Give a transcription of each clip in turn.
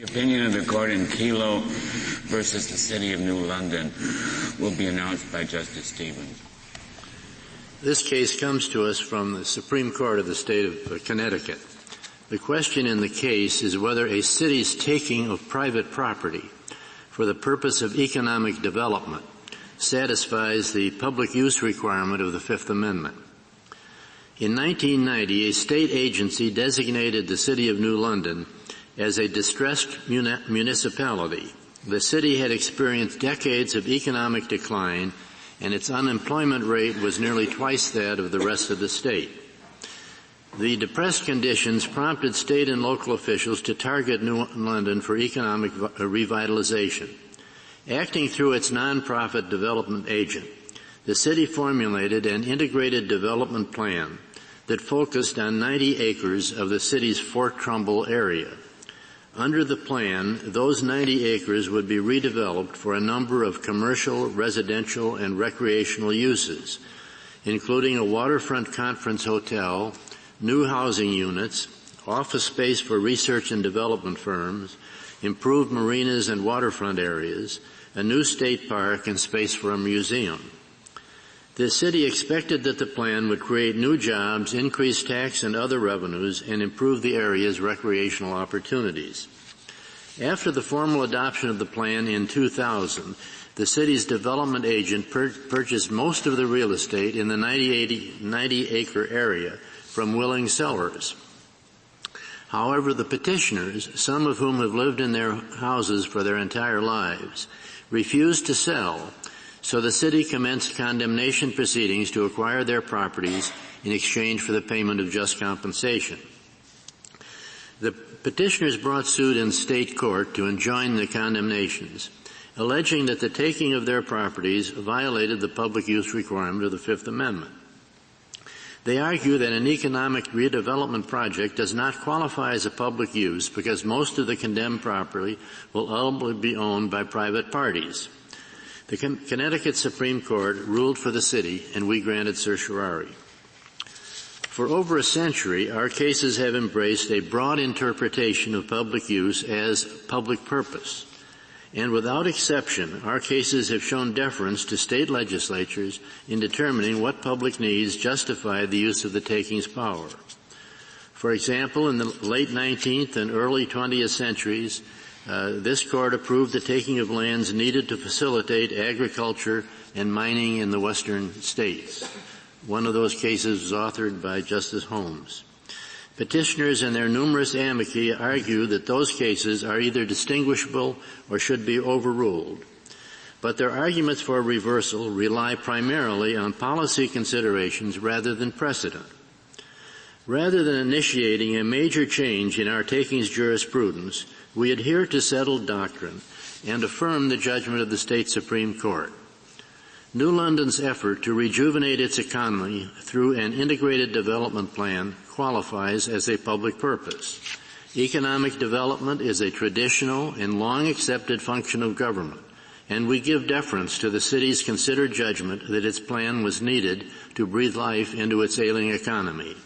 The opinion of the court in Kelo versus the City of New London will be announced by Justice Stevens. This case comes to us from the Supreme Court of the state of Connecticut. The question in the case is whether a city's taking of private property for the purpose of economic development satisfies the public use requirement of the Fifth Amendment. In 1990, a state agency designated the City of New London as a distressed municipality. The city had experienced decades of economic decline, and its unemployment rate was nearly twice that of the rest of the state. The depressed conditions prompted state and local officials to target New London for economic revitalization. Acting through its nonprofit development agent, the city formulated an integrated development plan that focused on 90 acres of the city's Fort Trumbull area. Under the plan, those 90 acres would be redeveloped for a number of commercial, residential, and recreational uses, including a waterfront conference hotel, new housing units, office space for research and development firms, improved marinas and waterfront areas, a new state park, and space for a museum. The city expected that the plan would create new jobs, increase tax and other revenues, and improve the area's recreational opportunities. After the formal adoption of the plan in 2000, the city's development agent purchased most of the real estate in the 90-acre area from willing sellers. However, the petitioners, some of whom have lived in their houses for their entire lives, refused to sell, so the city commenced condemnation proceedings to acquire their properties in exchange for the payment of just compensation. The petitioners brought suit in state court to enjoin the condemnations, alleging that the taking of their properties violated the public use requirement of the Fifth Amendment. They argue that an economic redevelopment project does not qualify as a public use because most of the condemned property will ultimately be owned by private parties. The Connecticut Supreme Court ruled for the city, and we granted certiorari. For over a century, our cases have embraced a broad interpretation of public use as public purpose. And without exception, our cases have shown deference to state legislatures in determining what public needs justify the use of the takings power. For example, in the late 19th and early 20th centuries, this court approved the taking of lands needed to facilitate agriculture and mining in the western states. One of those cases was authored by Justice Holmes. Petitioners and their numerous amici argue that those cases are either distinguishable or should be overruled. But their arguments for reversal rely primarily on policy considerations rather than precedent. Rather than initiating a major change in our takings jurisprudence, we adhere to settled doctrine and affirm the judgment of the state Supreme Court. New London's effort to rejuvenate its economy through an integrated development plan qualifies as a public purpose. Economic development is a traditional and long-accepted function of government, and we give deference to the city's considered judgment that its plan was needed to breathe life into its ailing economy.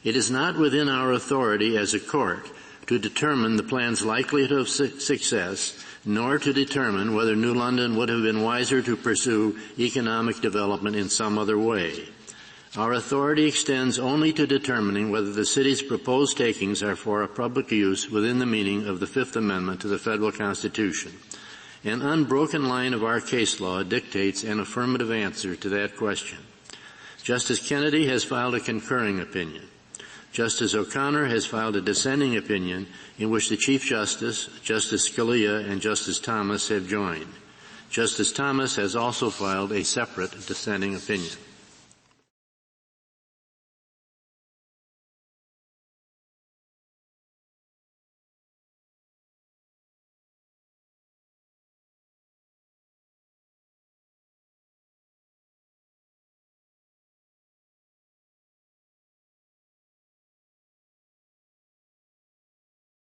It is not within our authority as a court to determine the plan's likelihood of success, nor to determine whether New London would have been wiser to pursue economic development in some other way. Our authority extends only to determining whether the city's proposed takings are for a public use within the meaning of the Fifth Amendment to the Federal Constitution. An unbroken line of our case law dictates an affirmative answer to that question. Justice Kennedy has filed a concurring opinion. Justice O'Connor has filed a dissenting opinion in which the Chief Justice, Justice Scalia, and Justice Thomas have joined. Justice Thomas has also filed a separate dissenting opinion.